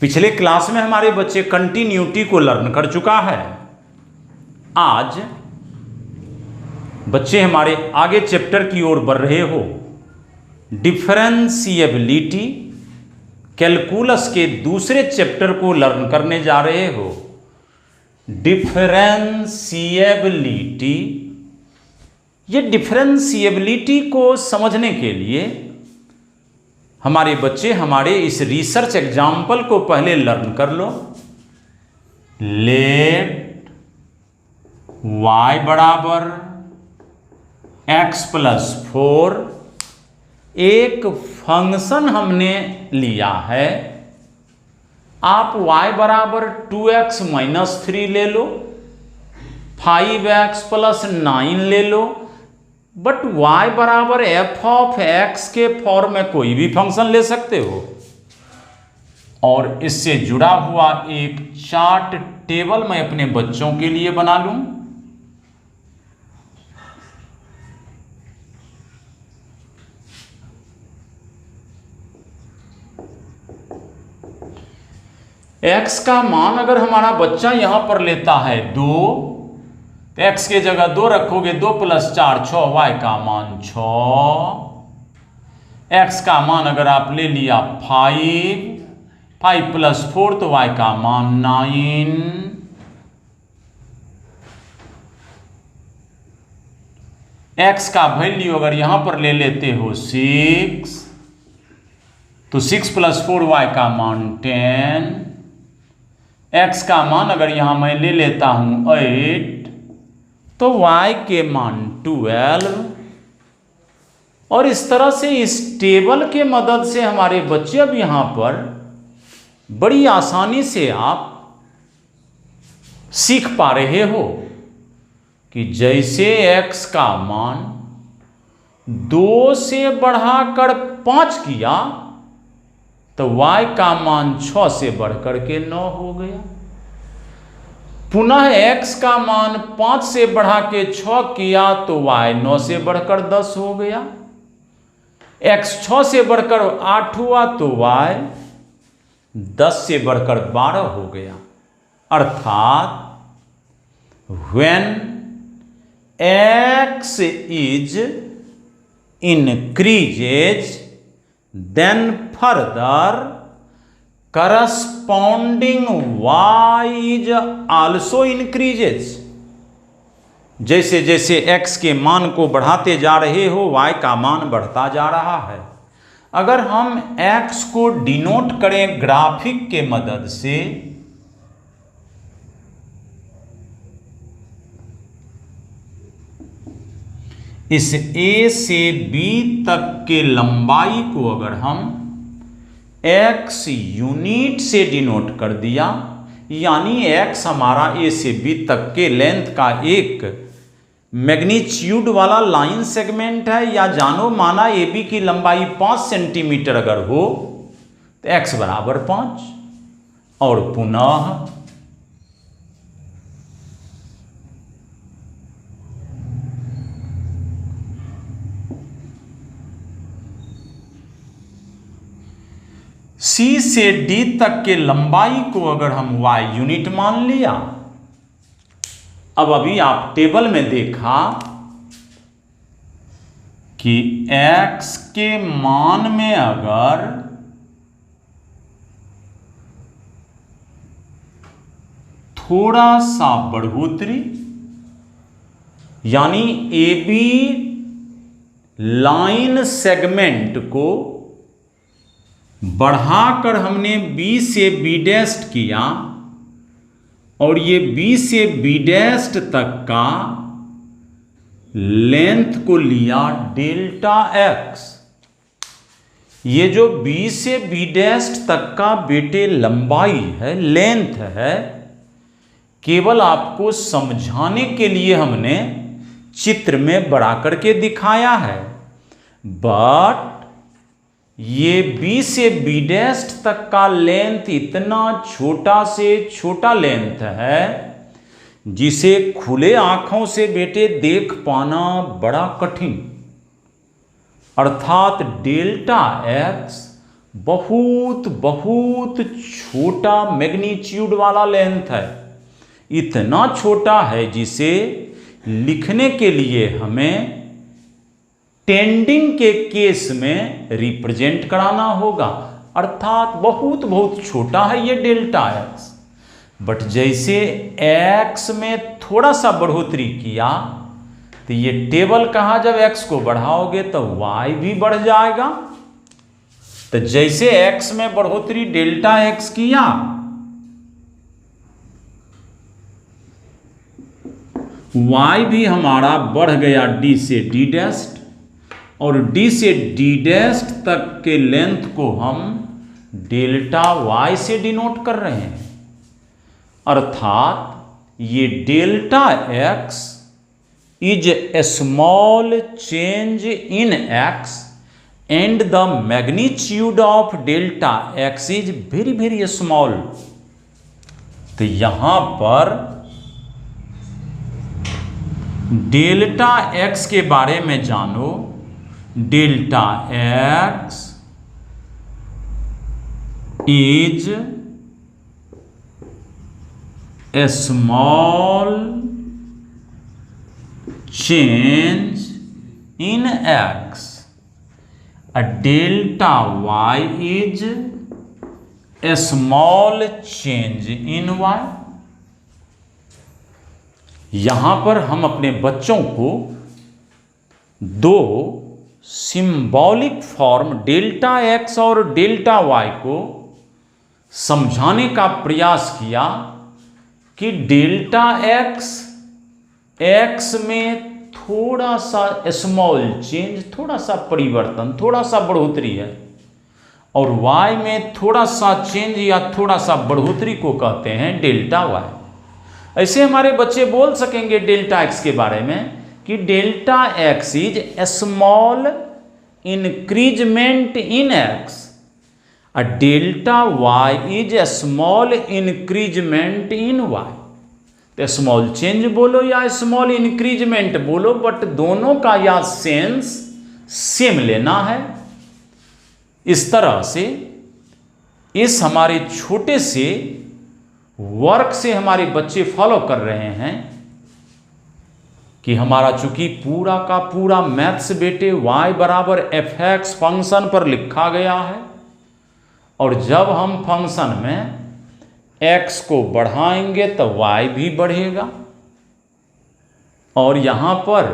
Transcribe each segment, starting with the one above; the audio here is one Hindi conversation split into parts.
पिछले क्लास में हमारे बच्चे कंटिन्यूटी को लर्न कर चुका है। आज बच्चे हमारे आगे चैप्टर की ओर बढ़ रहे हो। डिफरेंशिएबिलिटी कैलकुलस के दूसरे चैप्टर को लर्न करने जा रहे हो। डिफरेंशिएबिलिटी, ये डिफरेंशिएबिलिटी को समझने के लिए हमारे बच्चे हमारे इस रिसर्च एग्जाम्पल को पहले लर्न कर लो। लेट y बराबर x+4 एक फंक्शन हमने लिया है। आप y बराबर 2x-3 ले लो, 5x+9 ले लो, बट y बराबर f(x) के फॉर्म में कोई भी फंक्शन ले सकते हो। और इससे जुड़ा हुआ एक चार्ट टेबल मैं अपने बच्चों के लिए बना लूं। x का मान अगर हमारा बच्चा यहां पर लेता है 2, तो x के जगह 2 रखोगे, 2 + 4 6, y का मान 6। x का मान अगर आप ले लिया 5, 5+4 तो y का मान 9। x का वैल्यू अगर यहां पर ले लेते हो 6, तो 6+4 y का मान 10। x का मान अगर यहां मैं ले लेता हूं 8, तो y के मान 12। और इस तरह से इस टेबल के मदद से हमारे बच्चे अब यहां पर बड़ी आसानी से आप सीख पा रहे हो कि जैसे x का मान 2 से बढ़ाकर 5 किया, तो y का मान 6 से बढ़कर के 9 हो गया। पुनः x का मान 5 से बढ़ा के 6 किया, तो y 9 से बढ़कर 10 हो गया। x 6 से बढ़कर 8 हुआ, तो y 10 से बढ़कर 12 हो गया। अर्थात when x is increases, then further corresponding y is also increases। जैसे जैसे x के मान को बढ़ाते जा रहे हो, y का मान बढ़ता जा रहा है। अगर हम x को डिनोट करें ग्राफिक के मदद से, इस a से b तक के लंबाई को अगर हम x यूनिट से डिनोट कर दिया, यानी x हमारा a से b तक के लेंथ का एक मैग्नीट्यूड वाला लाइन सेगमेंट है, या जानो माना AB की लंबाई 5 सेंटीमीटर अगर हो तो x बराबर 5। और पुनः C से D तक के लंबाई को अगर हम y यूनिट मान लिया। अब अभी आप टेबल में देखा कि x के मान में अगर थोड़ा सा बढ़ोतरी, यानी AB लाइन सेगमेंट को बढ़ाकर हमने B से B' किया, और ये B से B' तक का लेंथ को लिया डेल्टा x। ये जो B से B' तक का बेटे लंबाई है, लेंथ है, केवल आपको समझाने के लिए हमने चित्र में बड़ा करके दिखाया है। बट ये B से B' तक का लेंथ इतना छोटा से छोटा लेंथ है, जिसे खुले आंखों से बेटे देख पाना बड़ा कठिन। अर्थात डेल्टा x बहुत बहुत छोटा मैग्नीट्यूड वाला लेंथ है, इतना छोटा है जिसे लिखने के लिए हमें टेंडिंग के केस में रिप्रेजेंट कराना होगा, अर्थात बहुत बहुत छोटा है ये डेल्टा एक्स। बट जैसे एक्स में थोड़ा सा बढ़ोतरी किया तो ये टेबल कहा जब एक्स को बढ़ाओगे तो वाई भी बढ़ जाएगा। तो जैसे एक्स में बढ़ोतरी डेल्टा एक्स किया, वाई भी हमारा बढ़ गया डी से डी डैस्ट, और डी से डी डैस्ट तक के लेंथ को हम डेल्टा वाई से डिनोट कर रहे हैं। अर्थात ये delta X is a small change in x and the magnitude of delta X is very very small. तो यहां पर डेल्टा एक्स के बारे में जानो। Delta X is a small change in x, a delta y is a small change in y। यहां पर हम अपने बच्चों को दो सिंबॉलिक फॉर्म डेल्टा एक्स और डेल्टा वाई को समझाने का प्रयास किया कि डेल्टा एक्स एक्स में थोड़ा सा स्मॉल चेंज, थोड़ा सा परिवर्तन, थोड़ा सा बढ़ोतरी है, और वाई में थोड़ा सा चेंज या थोड़ा सा बढ़ोतरी को कहते हैं डेल्टा वाई। ऐसे हमारे बच्चे बोल सकेंगे डेल्टा एक्स के बारे में कि delta X is a small increment in X, uh delta Y is a small increment in Y. तो स्मॉल चेंज बोलो या स्मॉल इंक्रीजमेंट बोलो, बट दोनों का या सेंस सेम लेना है। इस तरह से इस हमारे छोटे से वर्क से हमारे बच्चे फॉलो कर रहे हैं कि हमारा चूंकि पूरा का पूरा मैथ्स बेटे y बराबर एफ एक्स फंक्शन पर लिखा गया है, और जब हम फंक्शन में x को बढ़ाएंगे तो y भी बढ़ेगा, और यहां पर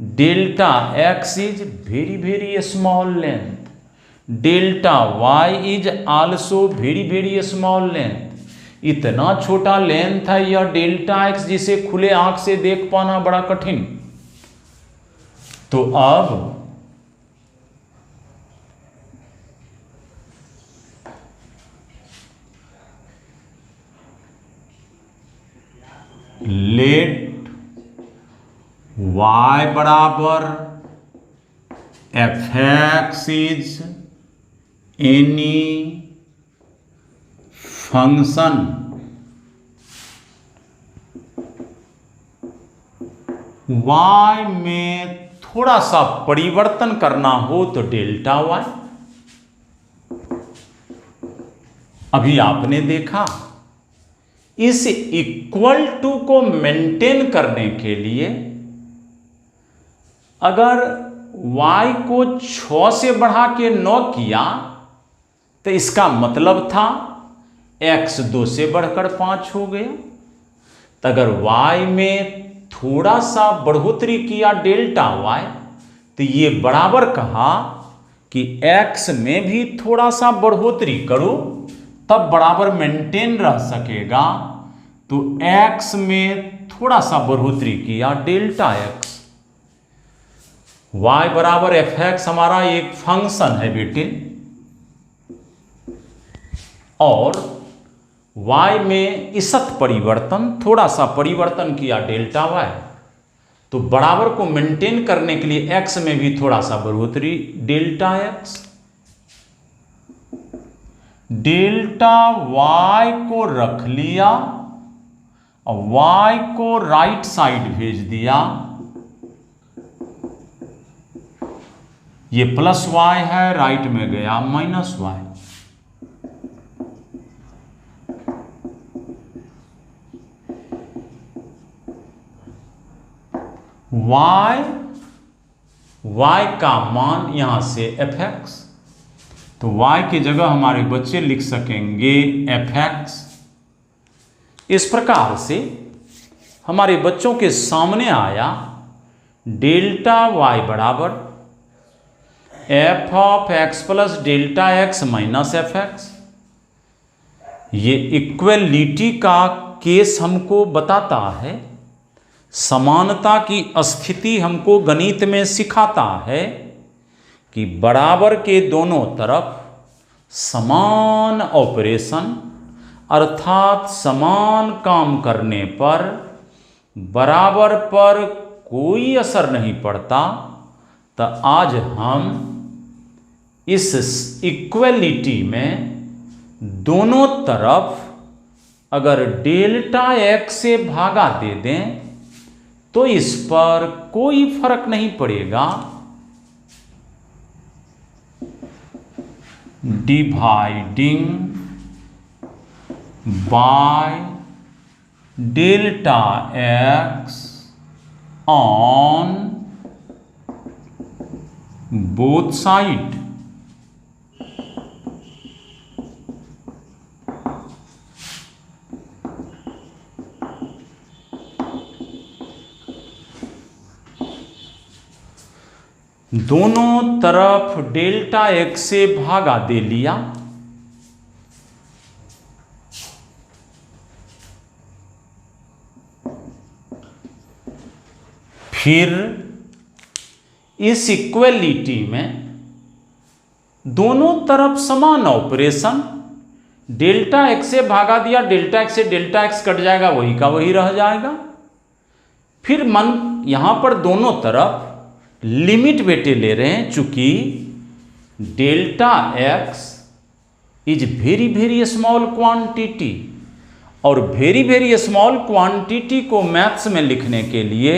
delta x is very very small length, delta y is also very very small length. इतना छोटा लेंथ है यह डेल्टा एक्स जिसे खुले आंख से देख पाना बड़ा कठिन। तो अब लेट y बराबर F X is any function y में थोड़ा सा परिवर्तन करना हो तो डेल्टा y। अभी आपने देखा इस इक्वल टू को मेंटेन करने के लिए अगर y को 6 से बढ़ा के 9 किया तो इसका मतलब था x 2 से बढ़कर 5 हो गया। तो अगर y में थोड़ा सा बढ़ोतरी किया डेल्टा y, तो ये बराबर कहा कि x में भी थोड़ा सा बढ़ोतरी करो तब बराबर मेंटेन रह सकेगा। तो x में थोड़ा सा बढ़ोतरी किया डेल्टा x, y बराबर एफ एक्स हमारा एक फंक्शन है बेटे, और y में इसत परिवर्तन, थोड़ा सा परिवर्तन किया डेल्टा y, तो बराबर को मेंटेन करने के लिए x में भी थोड़ा सा बढ़ोतरी डेल्टा x। डेल्टा y को रख लिया और y को राइट साइड भेज दिया, ये प्लस वाई है, राइट में गया माइनस वाई। y का मान यहां से fx, तो y की जगह हमारे बच्चे लिख सकेंगे fx। इस प्रकार से हमारे बच्चों के सामने आया डेल्टा y बराबर f of x plus delta x minus fx। ये इक्वलिटी का केस हमको बताता है, समानता की स्थिति हमको गणित में सिखाता है कि बराबर के दोनों तरफ समान ऑपरेशन अर्थात समान काम करने पर बराबर पर कोई असर नहीं पड़ता। तो आज हम इस इक्वलिटी में दोनों तरफ अगर डेल्टा x से भागा दे दें तो इस पर कोई फर्क नहीं पड़ेगा। Dividing by delta x on both side. दोनों तरफ डेल्टा x से भागा दे लिया, फिर इस इक्वलिटी में दोनों तरफ समान ऑपरेशन, डेल्टा x से भागा दिया, डेल्टा x से डेल्टा x कट जाएगा, वही का वही रह जाएगा। फिर मन यहां पर दोनों तरफ लिमिट बेटे ले रहे हैं, चूंकि delta x is very very small quantity, और वेरी वेरी स्मॉल क्वांटिटी को मैथ्स में लिखने के लिए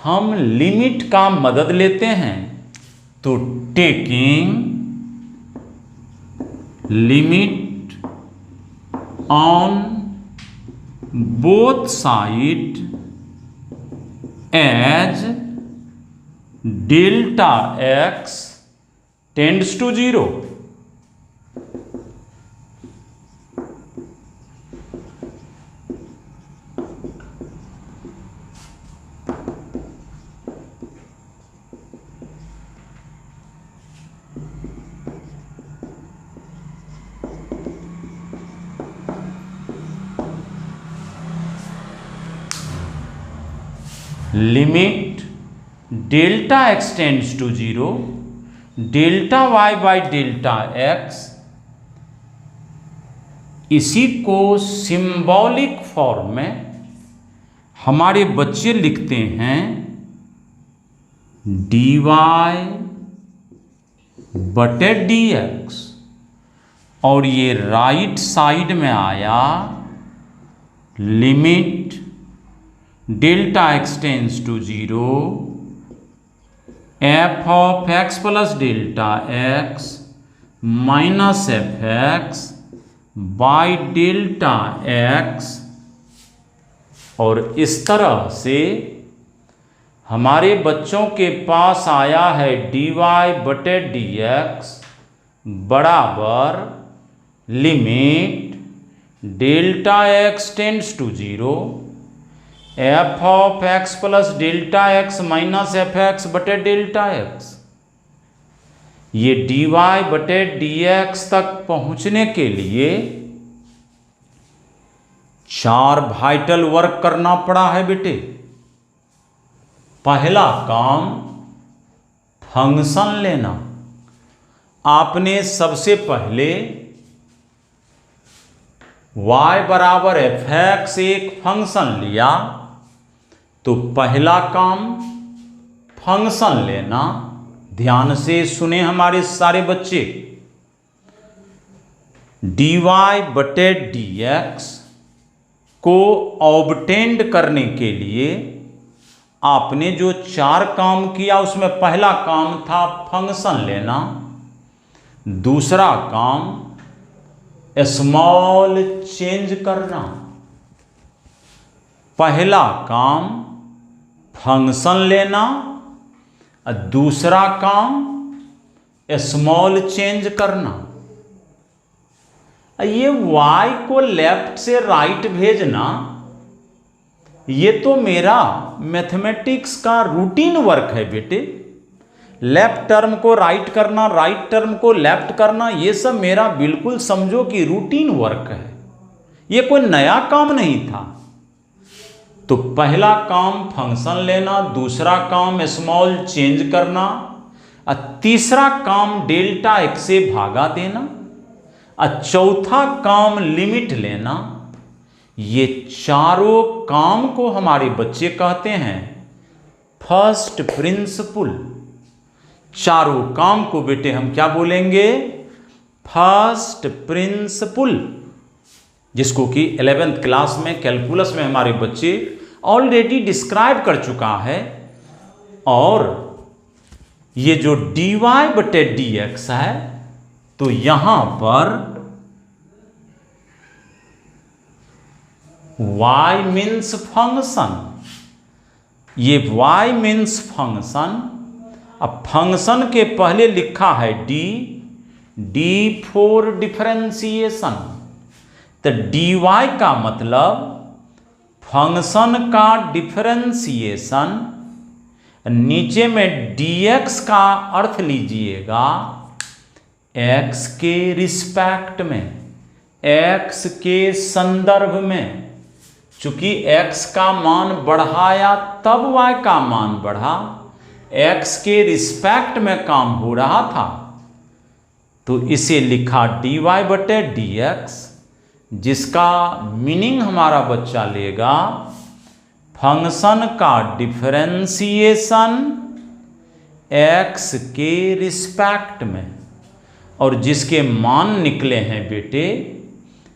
हम लिमिट का मदद लेते हैं। तो taking limit on both side as delta x tends to 0। Limit delta x tends to 0 delta y by delta x, इसी को सिंबॉलिक फॉर्म में हमारे बच्चे लिखते हैं dy बटे dx, और ये राइट साइड में आया limit delta x tends to 0 f of x plus delta x minus fx by delta x। और इस तरह से हमारे बच्चों के पास आया है dy बटे dx बराबर limit delta x tends to 0 f of x plus delta x minus fx बटे डेल्टा x। ये dy बटे dx तक पहुंचने के लिए 4 वाइटल वर्क करना पड़ा है बेटे। पहला काम फंक्शन लेना। आपने सबसे पहले y बराबर fx एक फंक्शन लिया, तो पहला काम फंक्शन लेना। ध्यान से सुने हमारे सारे बच्चे, dy बटे dx को ऑब्टेंड करने के लिए आपने जो 4 काम किया उसमें पहला काम था फंक्शन लेना, दूसरा काम स्मॉल चेंज करना। पहला काम फंक्शन लेना और दूसरा काम स्मॉल चेंज करना। ये y को लेफ्ट से राइट भेजना, ये तो मेरा मैथमेटिक्स का रूटीन वर्क है बेटे। लेफ्ट टर्म को राइट करना, राइट टर्म को लेफ्ट करना, ये सब मेरा बिल्कुल समझो कि रूटीन वर्क है, ये कोई नया काम नहीं था। तो पहला काम फंक्शन लेना, दूसरा काम स्मॉल चेंज करना और तीसरा काम डेल्टा x से भागा देना और चौथा काम लिमिट लेना। ये चारों काम को हमारे बच्चे कहते हैं फर्स्ट प्रिंसिपल। चारों काम को बेटे हम क्या बोलेंगे? फर्स्ट प्रिंसिपल, जिसको कि 11th क्लास में कैलकुलस में हमारे बच्चे ऑलरेडी डिस्क्राइब कर चुका है। और ये जो dy/dx है, तो यहां पर y मीन्स फंक्शन, ये y मीन्स फंक्शन। अब फंक्शन के पहले लिखा है d फॉर डिफरेंशिएशन, तो dy का मतलब फंक्शन का डिफरेंशिएशन, नीचे में dx का अर्थ लीजिएगा x के रिस्पेक्ट में, x के संदर्भ में। चूंकि x का मान बढ़ाया तब y का मान बढ़ा, x के रिस्पेक्ट में काम हो रहा था, तो इसे लिखा dy/dx, जिसका मीनिंग हमारा बच्चा लेगा फंक्शन का डिफरेंशिएशन x के रिस्पेक्ट में, और जिसके मान निकले हैं बेटे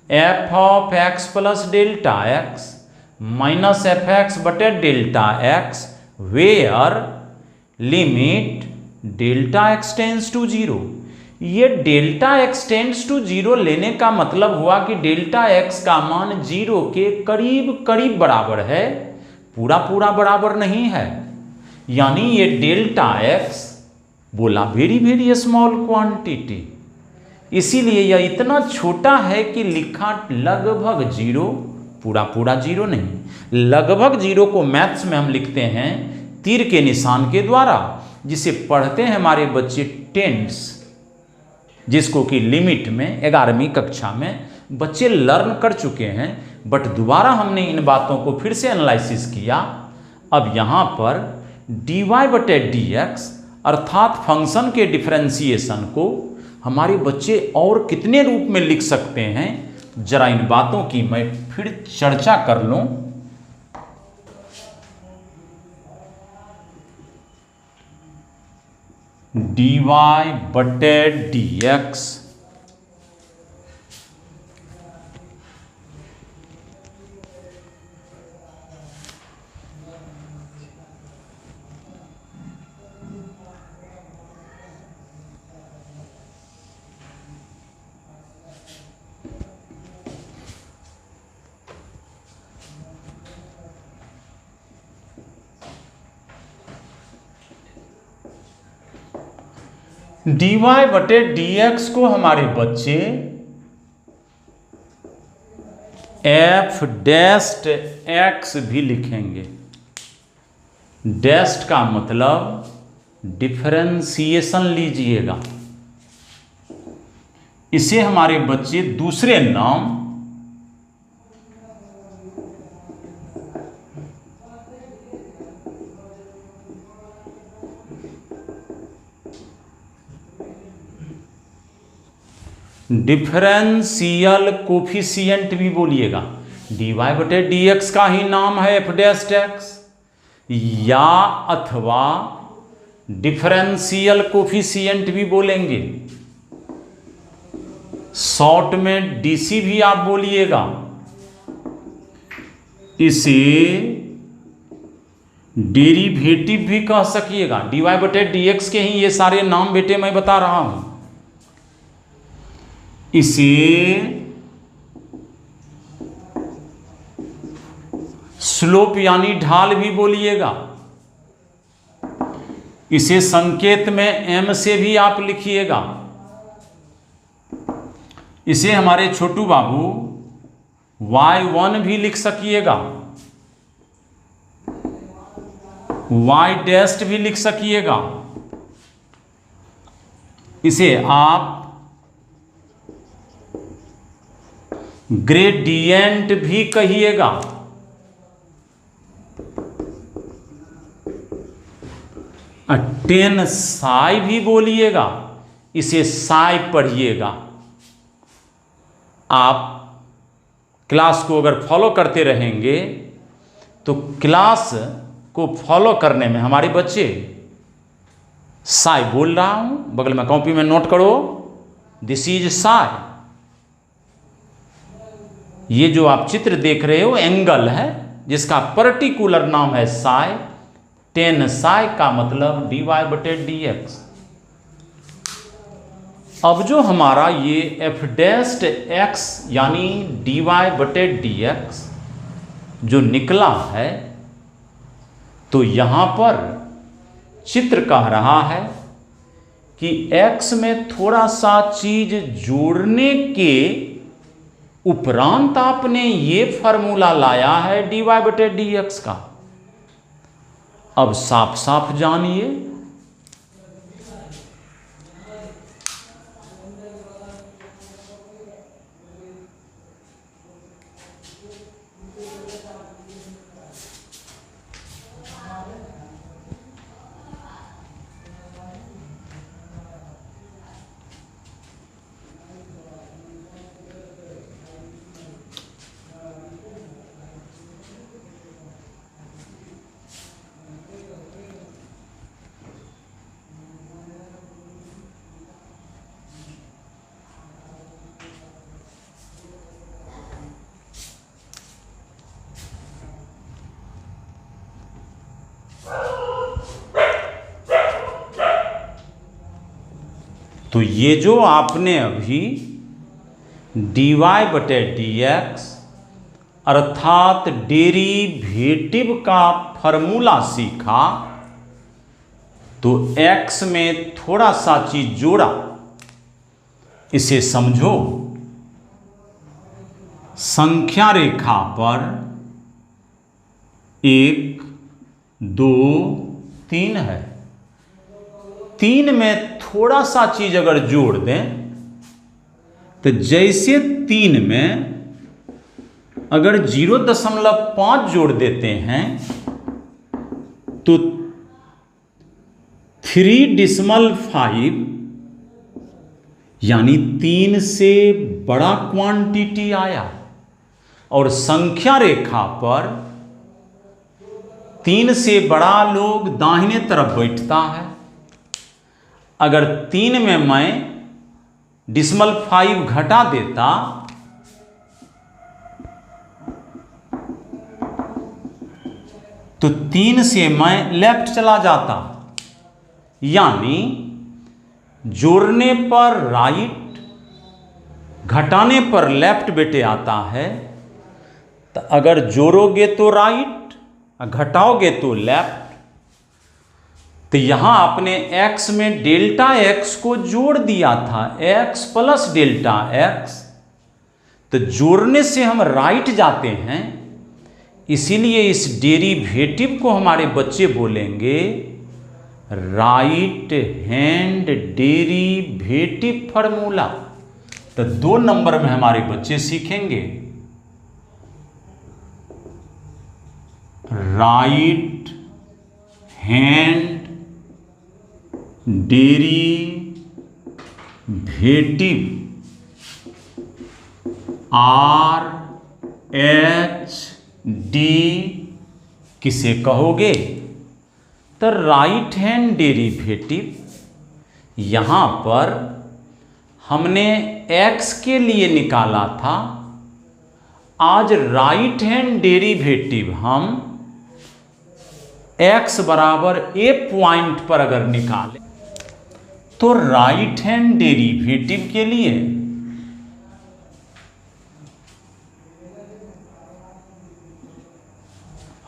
f(x + Δx - fx/Δx where limit Δx tends to 0। ये Δx टेंड्स टू 0 लेने का मतलब हुआ कि Δx का मान 0 के करीब करीब बराबर है, पूरा पूरा बराबर नहीं है। यानी ये Δx बोला वेरी वेरी स्मॉल क्वांटिटी, इसीलिए यह इतना छोटा है कि लिखा लगभग 0, पूरा पूरा 0 नहीं। लगभग 0 को मैथ्स में हम लिखते हैं तीर के निशान के द्वारा, जिसे पढ़ते हैं हमारे बच्चे टेंड्स, जिसको कि लिमिट में 11वीं कक्षा में बच्चे लर्न कर चुके हैं। बट दोबारा हमने इन बातों को फिर से एनालिसिस किया। अब यहाँ पर dy/dx अर्थात फंक्शन के डिफरेंशिएशन को हमारे बच्चे और कितने रूप में लिख सकते हैं, जरा इन बातों की मैं फिर चर्चा कर लूं। dy/dx dy/dx को हमारे बच्चे f' भी लिखेंगे। डैस्ट का मतलब डिफरेंशिएशन लीजिएगा। इसे हमारे बच्चे दूसरे नाम डिफरेंशियल कोफिशिएंट भी बोलिएगा। dy/dx का ही नाम है f'(x) या अथवा डिफरेंशियल कोफिशिएंट भी बोलेंगे। शॉर्ट में dc भी आप बोलिएगा। इसे डेरिवेटिव भी कह सकिएगा। dy/dx के ही ये सारे नाम बेटे मैं बता रहा हूं। इसे स्लोप यानी ढाल भी बोलिएगा। इसे संकेत में m से भी आप लिखिएगा। इसे हमारे छोटू बाबू y1 भी लिख सकिएगा, y' भी लिख सकिएगा। इसे आप ग्रेडियंट भी कहिएगा। टेन साई भी बोलिएगा। इसे साई पढ़िएगा। आप क्लास को अगर फॉलो करते रहेंगे तो क्लास को फॉलो करने में हमारे बच्चे, साई बोल रहा हूं, बगल में कॉपी में नोट करो, दिस इज साई। ये जो आप चित्र देख रहे हो एंगल है जिसका पर्टिकुलर नाम है साई। टेन साई का मतलब dy/dx। अब जो हमारा ये f' यानी dy/dx जो निकला है, तो यहां पर चित्र कह रहा है कि x में थोड़ा सा चीज जोड़ने के उपरांत आपने ये फॉर्मूला लाया है dy/dx का। अब साफ साफ जानिए। तो ये जो आपने अभी dy/dx अर्थात डेरिवेटिव का फॉर्मूला सीखा, तो x में थोड़ा सा चीज जोड़ा। इसे समझो, संख्या रेखा पर 1 2 3 है। 3 में थोड़ा सा चीज अगर जोड़ दें, तो जैसे 3 में अगर 0.5 जोड़ देते हैं तो 3.5 यानी 3 से बड़ा क्वांटिटी आया। और संख्या रेखा पर 3 से बड़ा लोग दाहिने तरफ बैठता है। अगर 3 में मैं 0.5 घटा देता तो 3 से मैं लेफ्ट चला जाता, यानी जोड़ने पर राइट, घटाने पर लेफ्ट बेटे आता है। तो अगर जोड़ोगे तो राइट, घटाओगे तो लेफ्ट। तो यहां आपने x में डेल्टा x को जोड़ दिया था, x प्लस डेल्टा x। तो जोड़ने से हम राइट जाते हैं, इसीलिए इस डेरिवेटिव को हमारे बच्चे बोलेंगे राइट हैंड डेरिवेटिव फॉर्मूला। तो 2 नंबर में हमारे बच्चे सीखेंगे राइट हैंड डेरिवेटिव RHD किसे कहोगे? तो राइट हैंड डेरिवेटिव यहां पर हमने x के लिए निकाला था। आज राइट हैंड डेरिवेटिव हम x बराबर a पॉइंट पर अगर निकालें तो राइट हैंड डेरिवेटिव के लिए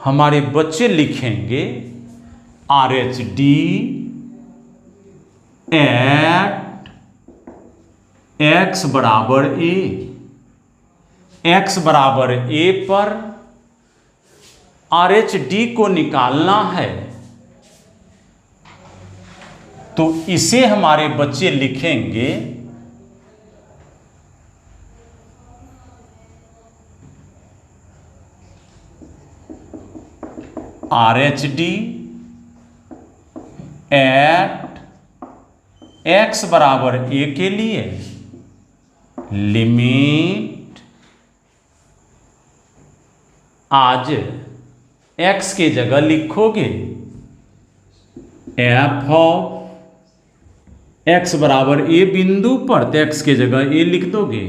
हमारे बच्चे लिखेंगे RHD एट x बराबर a, x बराबर a पर RHD को निकालना है तो इसे हमारे बच्चे लिखेंगे RHD एट x बराबर a के लिए लिमिट आज x के जगह लिखोगे f ऑफ x बराबर a बिंदु पर तो x के जगह a लिख दोगे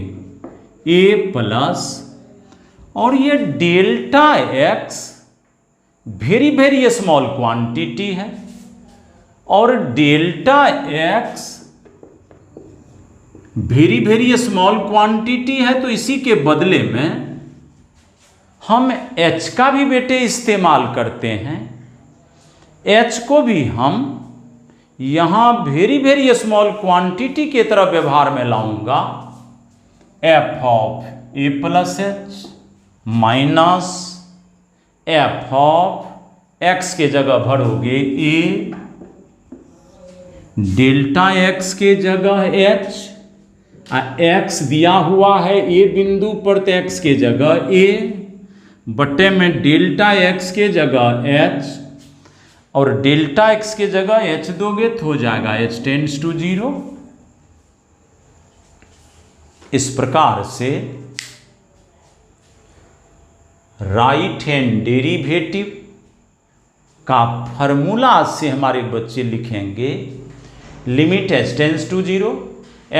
a प्लस और ये delta x very very small quantity है और delta x very very small quantity है तो इसी के बदले में हम h का भी बेटे इस्तेमाल करते हैं। h को भी हम यहां वेरी वेरी स्मॉल क्वांटिटी के तरह व्यवहार में लाऊंगा f of a plus h minus f of x के जगह भरोगे a, डेल्टा x के जगह h, x दिया हुआ है a बिंदु पर तो x के जगह a बटे में डेल्टा x के जगह h और डेल्टा x के जगह h दोगे तो हो जाएगा h टेंड्स टू 0। इस प्रकार से राइट हैंड डेरिवेटिव का फॉर्मूला से हमारे बच्चे लिखेंगे limit h tends to 0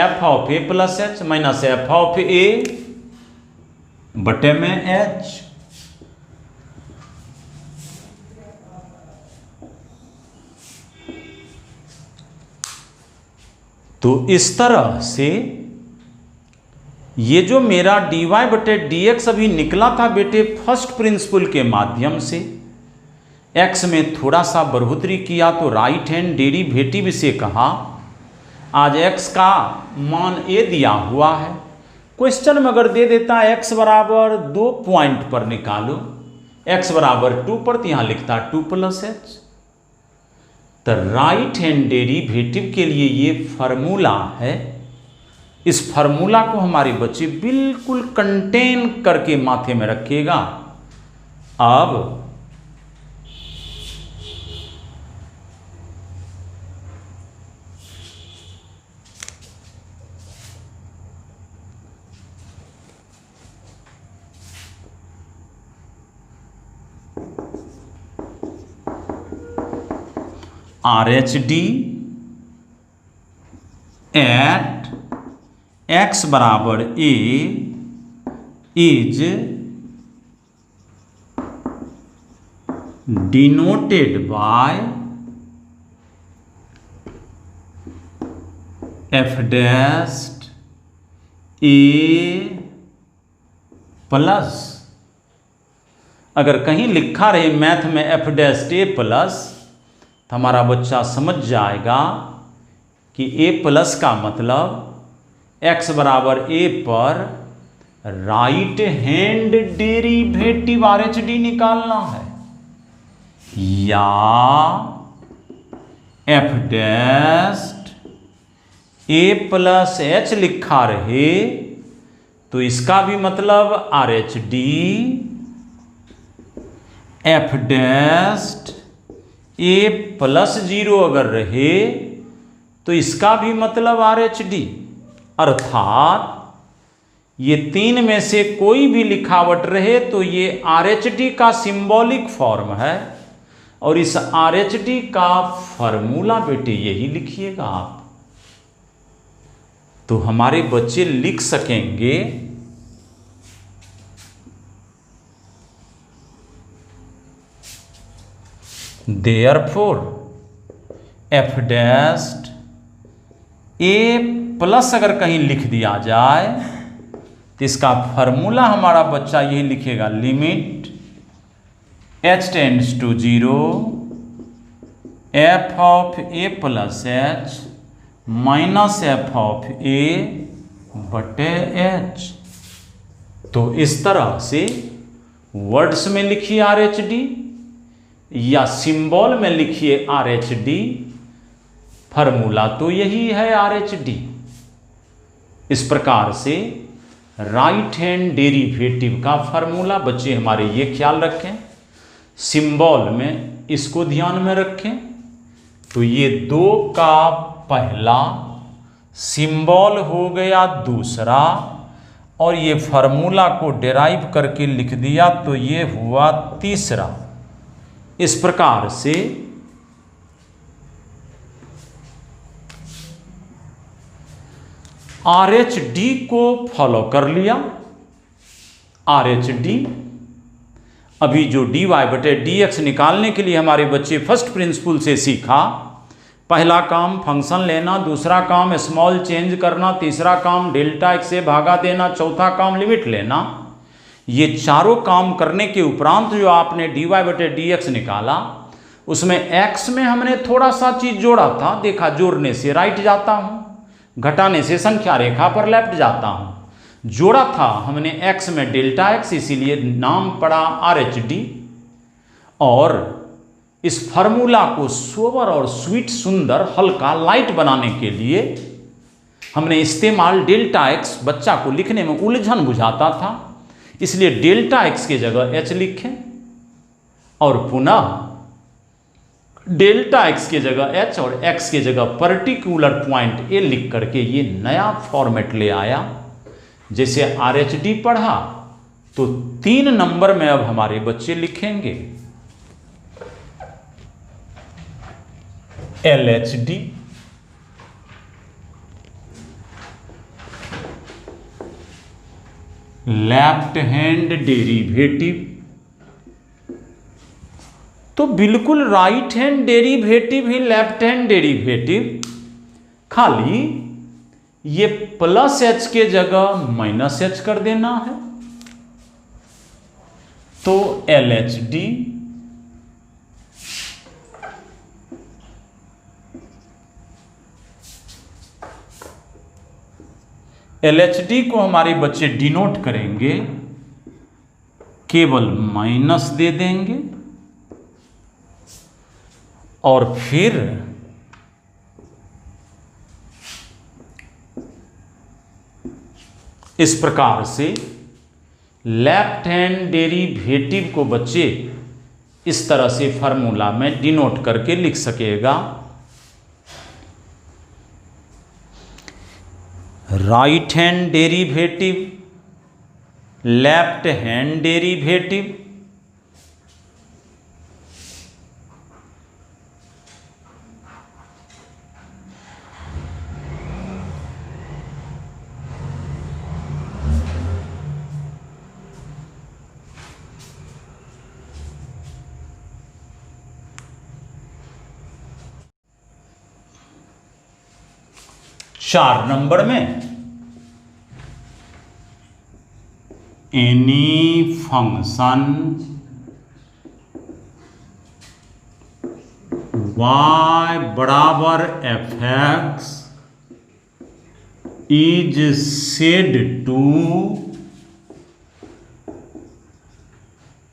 f of a plus h minus f of a बटे में h। तो इस तरह से ये जो मेरा dy बटे dx अभी निकला था बेटे फर्स्ट प्रिंसिपल के माध्यम से x में थोड़ा सा बढ़ोतरी किया तो राइट हैंड डेरिवेटिव से कहा आज x का मान a दिया हुआ है, क्वेश्चन में अगर दे देता है x बराबर 2 पॉइंट पर निकालो, x बराबर 2 पर तो यहाँ लिखता 2 प्लस h। तो राइट हैंड डेरिवेटिव के लिए ये फार्मूला है। इस फार्मूला को हमारे बच्चे बिल्कुल कंटेन करके माथे में रखिएगा। अब RHD एट x बराबर a is denoted by f dashed a plus, अगर कहीं लिखा रहे मैथ में f डैश्ड a प्लस तो हमारा बच्चा समझ जाएगा कि a प्लस का मतलब x बराबर a पर राइट हैंड डेरिवेटिव RHD निकालना है या f dashed a plus h लिखा रहे तो इसका भी मतलब RHD f dashed a plus 0 अगर रहे तो इसका भी मतलब RHD, अर्थात ये तीन में से कोई भी लिखावट रहे तो ये RHD का सिंबॉलिक फॉर्म है और इस RHD का फॉर्मूला बेटे यही लिखिएगा आप, तो हमारे बच्चे लिख सकेंगे देयरफॉर एफ डैश्ड ए प्लस अगर कहीं लिख दिया जाए तो इसका फॉर्मूला हमारा बच्चा यही लिखेगा, limit h tends to 0 F of A plus H minus F of A बटे एच। तो इस तरह से वर्ड्स में लिखिए आर एच डी या सिंबल में लिखिए आर एच डी, फॉर्मूला तो यही है आर एच डी। इस प्रकार से राइट हैंड डेरिवेटिव का फॉर्मूला बच्चे हमारे ये ख्याल रखें, सिंबल में इसको ध्यान में रखें। तो ये 2 का पहला सिंबल हो गया दूसरा, और ये फार्मूला को डेराइव करके लिख दिया तो ये हुआ तीसरा। इस प्रकार से आर एच डी को फॉलो कर लिया। आर एच डी अभी जो डी वाई बटे डी एक्स निकालने के लिए हमारे बच्चे फर्स्ट प्रिंसिपल से सीखा, पहला काम फंक्शन लेना, दूसरा काम स्मॉल चेंज करना, तीसरा काम डेल्टा एक्स से भागा देना, चौथा काम लिमिट लेना। ये चारों काम करने के उपरांत जो आपने डी वाई बटे डी एक्स निकाला, उसमें एक्स में हमने थोड़ा सा चीज जोड़ा था, देखा जोड़ने से राइट जाता हूँ, घटाने से संख्या रेखा पर लेफ्ट जाता हूँ। जोड़ा था हमने एक्स में डेल्टा एक्स, इसीलिए नाम पड़ा आर एच डी। और इस फार्मूला को सोबर और स्वीट, सुंदर, हल्का, लाइट बनाने के लिए हमने इस्तेमाल डेल्टा एक्स। बच्चा को लिखने में उलझन बुझाता था, इसलिए डेल्टा एक्स की जगह एच लिखें और पुनः डेल्टा एक्स की जगह एच और एक्स की जगह पर्टिकुलर पॉइंट ए लिख करके ये नया फॉर्मेट ले आया। जैसे आर एच डी पढ़ा तो 3 नंबर में अब हमारे बच्चे लिखेंगे L H D, left hand derivative. तो बिल्कुल राइट हैंड डेरिवेटिव ही लेफ्ट हैंड डेरिवेटिव, खाली ये प्लस एच के जगह माइनस एच कर देना है। तो L H D L H D को हमारे बच्चे डिनोट करेंगे, केवल माइनस दे देंगे और फिर इस प्रकार से लेफ्ट हैंड डेरिवेटिव को बच्चे इस तरह से फार्मूला में डिनोट करके लिख सकेगा। Right hand derivative, left hand derivative, चार नंबर में एनी फंक्शन y बराबर F X is said to,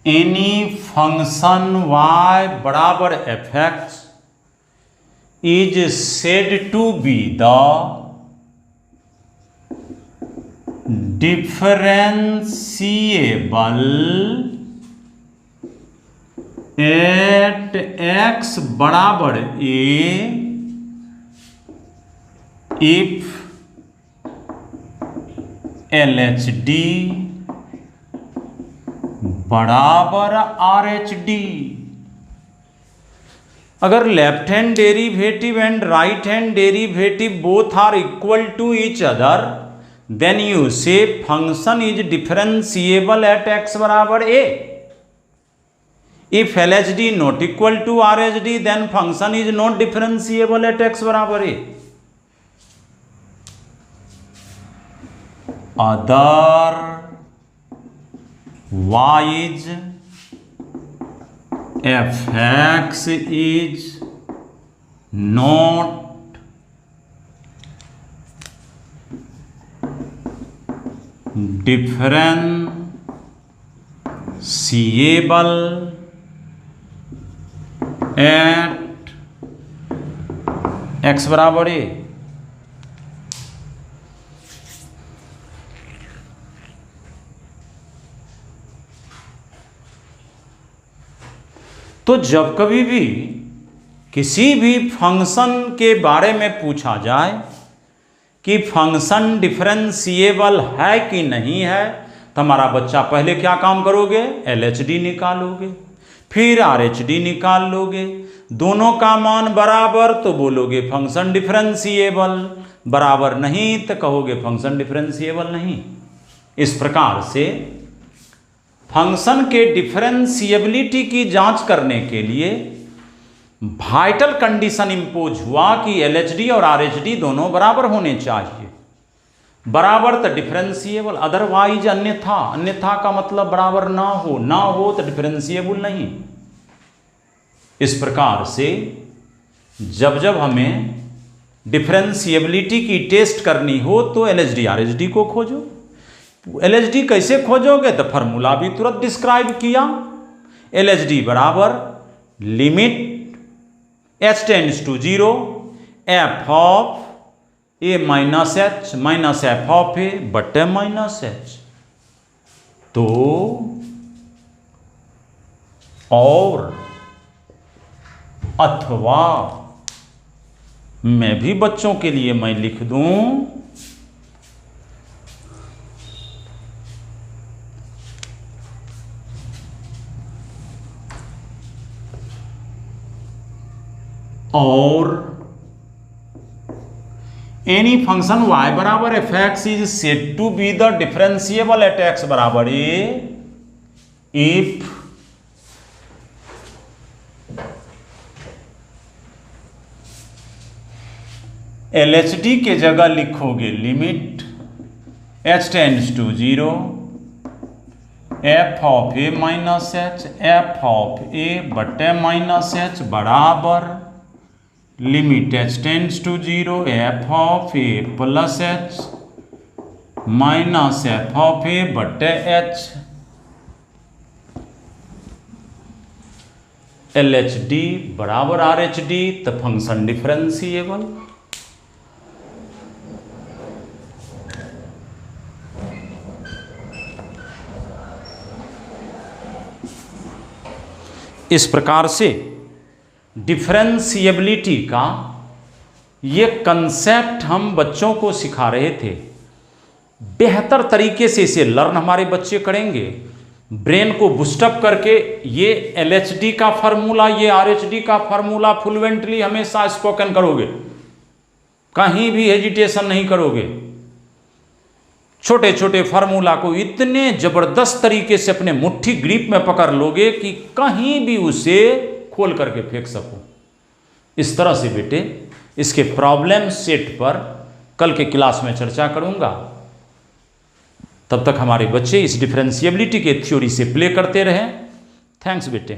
any function y बराबर F X is said to be the differentiable at X बराबर A if L H D बराबर आर एच डी। अगर left hand derivative and right hand derivative both are equal to each other, then you say function is differentiable at x बराबर a। If L H D not equal to R H D then function is not differentiable at X बराबर A. otherwise fx is not differentiable at x बराबर ए। तो जब कभी भी किसी भी फंक्शन के बारे में पूछा जाए कि फंक्शन डिफरेंशिएबल है कि नहीं है, तो हमारा बच्चा पहले क्या काम करोगे, एल एच डी निकालोगे, फिर आर एच डी निकाल लोगे, दोनों का मान बराबर तो बोलोगे फंक्शन डिफरेंशिएबल, बराबर नहीं तो कहोगे फंक्शन डिफरेंशिएबल नहीं। इस प्रकार से फंक्शन के डिफरेंशिएबिलिटी की जांच करने के लिए वाइटल कंडीशन इंपोज हुआ कि एलएचडी और आरएचडी दोनों बराबर होने चाहिए। बराबर तो डिफरेंशिएबल, अदरवाइज अन्यथा, अन्यथा का मतलब बराबर ना हो तो डिफरेंशिएबल नहीं। इस प्रकार से जब जब हमें डिफरेंशिएबिलिटी की टेस्ट करनी हो तो एलएचडी आरएचडी को खोजो। एलएचडी कैसे खोजोगे, तो फार्मूला भी तुरंत डिस्क्राइब किया। एलएचडी बराबर limit h tends to 0 f of a minus H minus F of A बटे माइनस एच। तो और अथवा मैं भी बच्चों के लिए मैं लिख दूं और एनी फंक्शन y बराबर F X is said to be the differentiable at x बराबर A if L H D के जगह लिखोगे limit h tends to 0 F of A minus H F of A बटे माइनस एच बराबर limit h tends to 0 F of A plus H minus F of A बटे एच। एल एच डी बराबर आर एच डी तो फंक्शन डिफरेंशिएबल। इस प्रकार से डिफरेंशिएबिलिटी का ये कंसेप्ट हम बच्चों को सिखा रहे थे। बेहतर तरीके से इसे लर्न हमारे बच्चे करेंगे, ब्रेन को बूस्टअप करके ये एलएचडी का फार्मूला, ये आरएचडी का फार्मूला फ्लुएंटली हमेशा स्पोकन करोगे, कहीं भी हेजिटेशन नहीं करोगे। छोटे छोटे फार्मूला को इतने जबरदस्त तरीके से अपने मुट्ठी ग्रिप में पकड़ लोगे कि कहीं भी उसे खोल करके फेंक सको। इस तरह से बेटे इसके प्रॉब्लम सेट पर कल के क्लास में चर्चा करूंगा। तब तक हमारे बच्चे इस डिफरेंशिएबिलिटी के थ्योरी से प्ले करते रहें। थैंक्स बेटे।